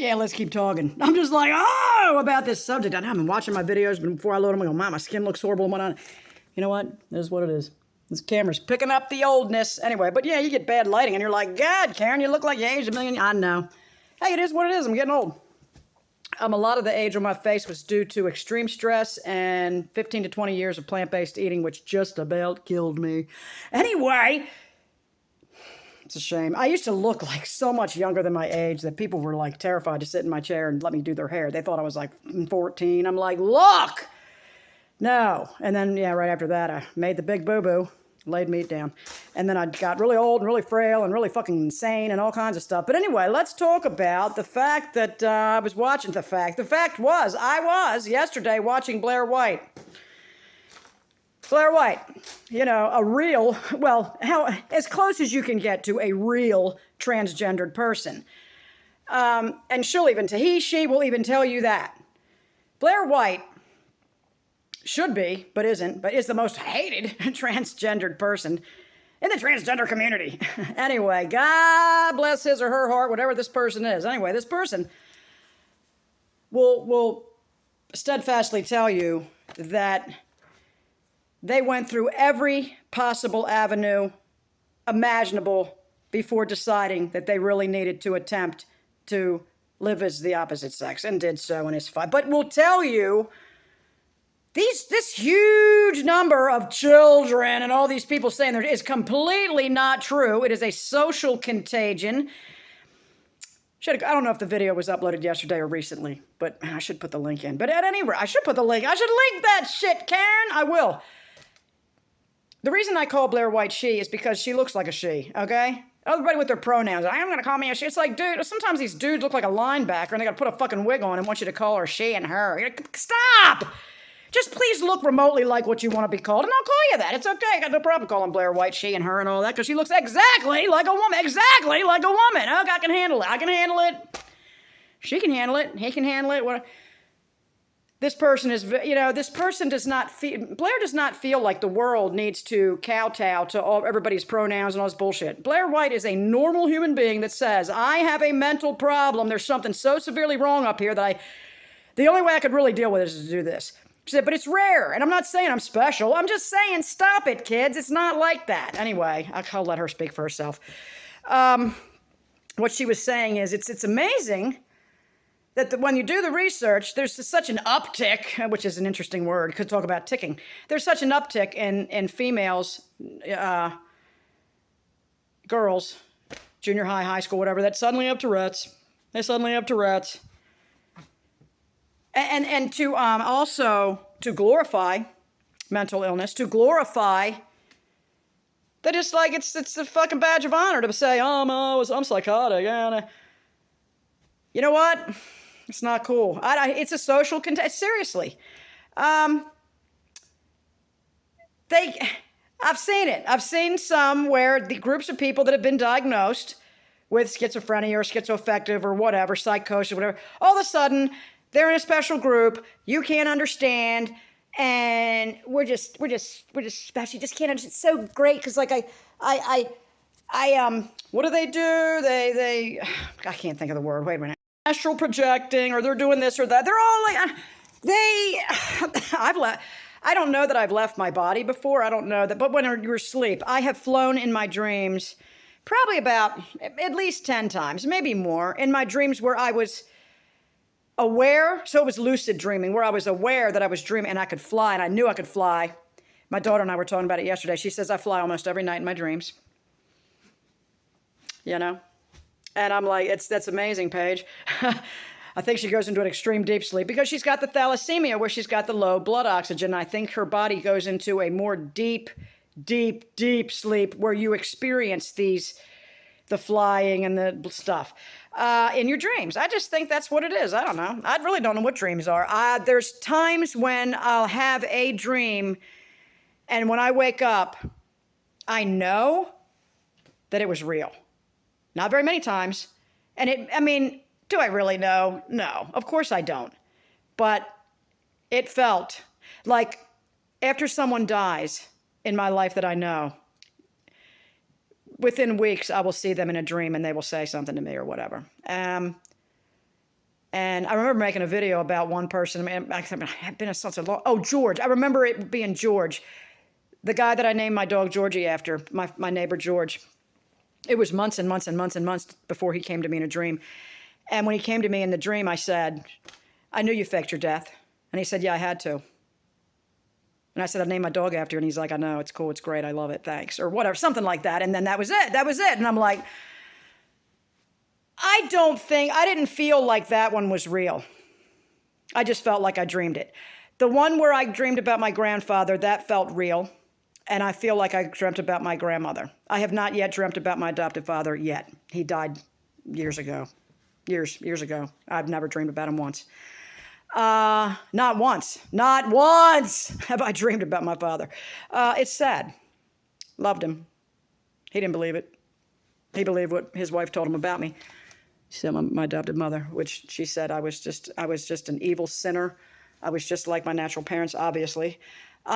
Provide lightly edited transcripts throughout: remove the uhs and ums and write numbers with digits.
Yeah, let's keep talking. I'm just like, oh, about this subject. I've been watching my videos, but before I load them, I go, "Mom, my skin looks horrible." And whatnot. You know what? This is what it is. This camera's picking up the oldness. Anyway, but yeah, you get bad lighting, and you're like, God, Karen, you look like you aged a million. I know. Hey, it is what it is. I'm getting old. A lot of the age on my face was due to extreme stress and 15 to 20 years of plant-based eating, which just about killed me. Anyway, it's a shame. I used to look like so much younger than my age that people were like terrified to sit in my chair and let me do their hair. They thought I was like 14. I'm like, look! No. And then, yeah, right after that, I made the big boo-boo, laid me down. And then I got really old and really frail and really fucking insane and all kinds of stuff. But anyway, let's talk about the fact that I was watching the fact. The fact was, I was yesterday watching Blair White. Blair White, you know, a real, well, as close as you can get to a real transgendered person. And she'll even, she will even tell you that. Blair White should be, but isn't, but is the most hated transgendered person in the transgender community. Anyway, God bless his or her heart, whatever this person is. Anyway, this person will steadfastly tell you that they went through every possible avenue imaginable before deciding that they really needed to attempt to live as the opposite sex, and did so, and is fine. But will tell you this huge number of children and all these people saying there is completely not true. It is a social contagion. I don't know if the video was uploaded yesterday or recently, but I should put the link in. But at any rate, I should put the link. I should link that shit, Karen. I will. The reason I call Blair White she is because she looks like a she, okay? Everybody with their pronouns. I'm going to call me a she. It's like, dude, sometimes these dudes look like a linebacker and they got to put a fucking wig on and want you to call her she and her. You're like, stop! Just please look remotely like what you want to be called, and I'll call you that. It's okay. I got no problem calling Blair White she and her and all that, because she looks exactly like a woman. Exactly like a woman. Okay, I can handle it. I can handle it. She can handle it. He can handle it. This person is, you know, this person does not feel, Blair does not feel like the world needs to kowtow to everybody's pronouns and all this bullshit. Blair White is a normal human being that says, I have a mental problem. There's something so severely wrong up here that the only way I could really deal with it is to do this. She said, but it's rare, and I'm not saying I'm special. I'm just saying, stop it, kids. It's not like that. Anyway, I'll let her speak for herself. What she was saying is, it's amazing that when you do the research, there's such an uptick, which is an interesting word, could talk about ticking. There's such an uptick in females, girls, junior high, high school, whatever, that suddenly have Tourette's. They suddenly have Tourette's. And to also to glorify mental illness, to glorify that it's like it's a fucking badge of honor to say, oh, I'm psychotic. You know what? It's not cool. It's a social seriously. I've seen it. I've seen some where the groups of people that have been diagnosed with schizophrenia or schizoaffective or whatever, psychosis, whatever, all of a sudden they're in a special group. You can't understand, and we're just special. You just can't understand. It's so great because like what do? They I can't think of the word. Wait a minute. Astral projecting, or they're doing this or that. They're all like, I don't know that I've left my body before. I don't know that, but when you're asleep, I have flown in my dreams probably about at least 10 times, maybe more, in my dreams where I was aware, so it was lucid dreaming, where I was aware that I was dreaming and I could fly, and I knew I could fly. My daughter and I were talking about it yesterday. She says I fly almost every night in my dreams. You know? And I'm like, that's amazing, Paige. I think she goes into an extreme deep sleep because she's got the thalassemia where she's got the low blood oxygen. I think her body goes into a more deep sleep where you experience the flying and the stuff in your dreams. I just think that's what it is. I don't know. I really don't know what dreams are. There's times when I'll have a dream, and when I wake up, I know that it was real. Not very many times. And do I really know? No, of course I don't. But it felt like after someone dies in my life that I know, within weeks, I will see them in a dream and they will say something to me or whatever. And I remember making a video about one person. I mean, I've been in such a long... Oh, George. I remember it being George. The guy that I named my dog Georgie after, my neighbor George. It was months and months and months and months before he came to me in a dream. And when he came to me in the dream, I said, I knew you faked your death. And he said, yeah, I had to. And I said, I named my dog after you. And he's like, I know, it's cool, it's great, I love it, thanks. Or whatever, something like that. And then that was it. And I'm like, I didn't feel like that one was real. I just felt like I dreamed it. The one where I dreamed about my grandfather, that felt real. And I feel like I dreamt about my grandmother. I have not yet dreamt about my adoptive father yet. He died years ago. Years ago. I've never dreamed about him once. Not once have I dreamed about my father. It's sad. Loved him. He didn't believe it. He believed what his wife told him about me. She said my adopted mother, which she said I was just an evil sinner. I was just like my natural parents, obviously.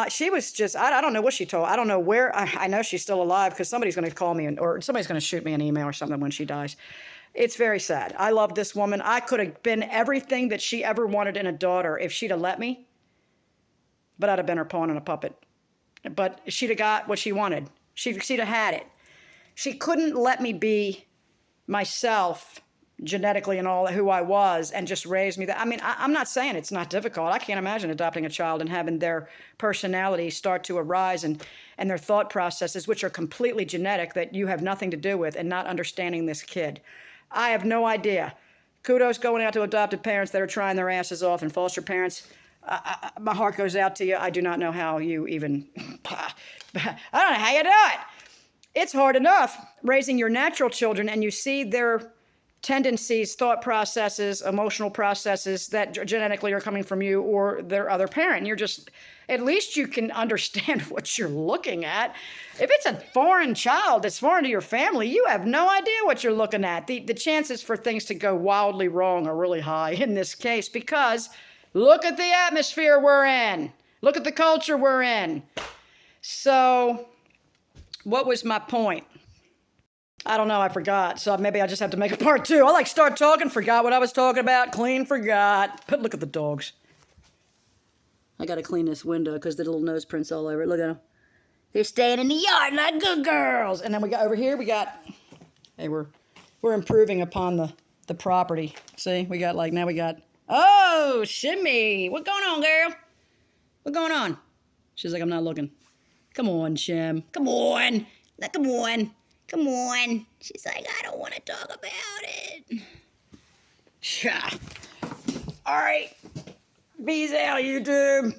She was just, I don't know what she told. I don't know where. I know she's still alive because somebody's going to call me or somebody's going to shoot me an email or something when she dies. It's very sad. I love this woman. I could have been everything that she ever wanted in a daughter if she'd have let me. But I'd have been her pawn and a puppet. But she'd have got what she wanted. She'd have had it. She couldn't let me be myself genetically and all who I was and just raise me that. I mean, I'm not saying it's not difficult. I can't imagine adopting a child and having their personality start to arise and their thought processes, which are completely genetic, that you have nothing to do with, and not understanding this kid. I have no idea. Kudos going out to adopted parents that are trying their asses off, and foster parents. My heart goes out to you. I do not know how you even... I don't know how you do it. It's hard enough raising your natural children and you see their tendencies, thought processes, emotional processes that genetically are coming from you or their other parent. And you're just, at least you can understand what you're looking at. If it's a foreign child that's foreign to your family, you have no idea what you're looking at. The chances for things to go wildly wrong are really high in this case because look at the atmosphere we're in. Look at the culture we're in. So what was my point? I don't know, I forgot. So maybe I just have to make a part two. I start talking, forgot what I was talking about, forgot. But look at the dogs. I gotta clean this window because the little nose prints all over it. Look at them. They're staying in the yard like good girls. And then we got over here, hey, we're improving upon the property. See, now we got, oh, shimmy. What's going on, girl? What's going on? She's like, I'm not looking. Come on, Shim. Come on. Come on. Come on. She's like, I don't want to talk about it. Yeah. All right. Peace out, YouTube.